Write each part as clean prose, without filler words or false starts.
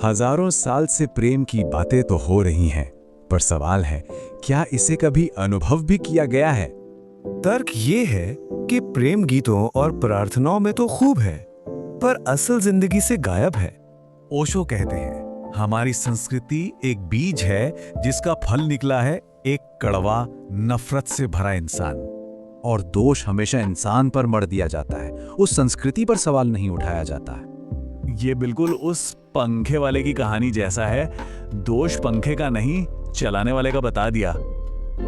हजारों साल से प्रेम की बातें तो हो रही हैं, पर सवाल है, क्या इसे कभी अनुभव भी किया गया है? तर्क ये है कि प्रेम गीतों और प्रार्थनाओं में तो खूब है, पर असल जिंदगी से गायब है। ओशो कहते हैं, हमारी संस्कृति एक बीज है जिसका फल निकला है एक कड़वा, नफरत से भरा इंसान। और दोष हमेशा इंसान पर मढ़ दिया जाता है, उस संस्कृति पर सवाल नहीं उठाया जाता है। ये बिल्कुल उस पंखे वाले की कहानी जैसा है, दोष पंखे का नहीं, चलाने वाले का बता दिया।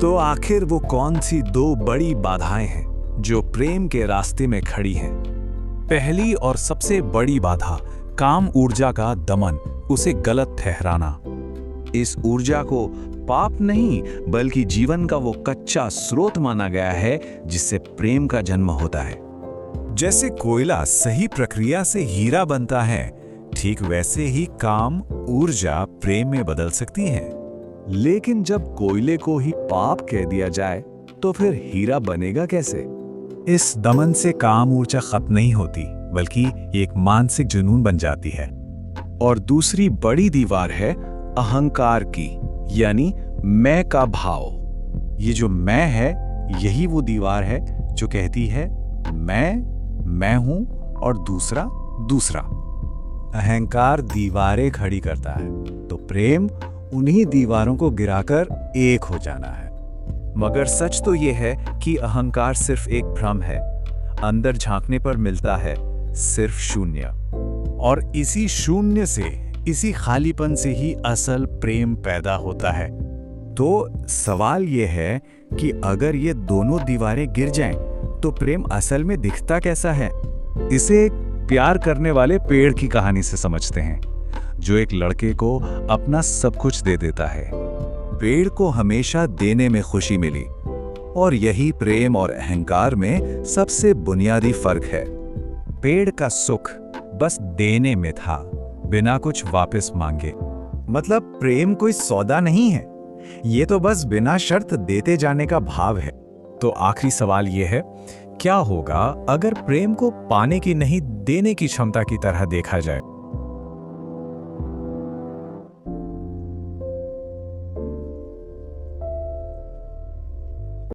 तो आखिर वो कौन सी दो बड़ी बाधाएं हैं जो प्रेम के रास्ते में खड़ी हैं? पहली और सबसे बड़ी बाधा काम ऊर्जा का दमन, उसे गलत ठहराना। इस ऊर्जा को पाप नहीं बल्कि जीवन का वो कच्चा स्रोत माना गया है जिससे प्रेम का जन्म होता है। जैसे कोयला सही प्रक्रिया से हीरा बनता है, ठीक वैसे ही काम ऊर्जा प्रेम में बदल सकती है। लेकिन जब कोयले को ही पाप कह दिया जाए तो फिर हीरा बनेगा कैसे? इस दमन से काम ऊर्जा खत्म नहीं होती, बल्कि एक मानसिक जुनून बन जाती है। और दूसरी बड़ी दीवार है अहंकार की, यानी मैं का भाव। ये जो मैं है, यही वो दीवार है जो कहती है मैं हूं और दूसरा दूसरा। अहंकार दीवारें खड़ी करता है, तो प्रेम उन्हीं दीवारों को गिराकर एक हो जाना है। मगर सच तो ये है कि अहंकार सिर्फ एक भ्रम है। अंदर झांकने पर मिलता है सिर्फ शून्य, और इसी शून्य से, इसी खालीपन से ही असल प्रेम पैदा होता है। तो सवाल ये है कि अगर ये दोनों दीवारें गिर जाएं, तो प्रेम असल में दिखता कैसा है? इसे एक प्यार करने वाले पेड़ की कहानी से समझते हैं, जो एक लड़के को अपना सब कुछ दे देता है। पेड़ को हमेशा देने में खुशी मिली, और यही प्रेम और अहंकार में सबसे बुनियादी फर्क है। पेड़ का सुख बस देने में था, बिना कुछ वापस मांगे। मतलब प्रेम कोई सौदा नहीं है, ये तो बस बिना शर्त देते जाने का भाव है। तो आखिरी सवाल ये है, क्या होगा अगर प्रेम को पाने की नहीं, देने की क्षमता की तरह देखा जाए?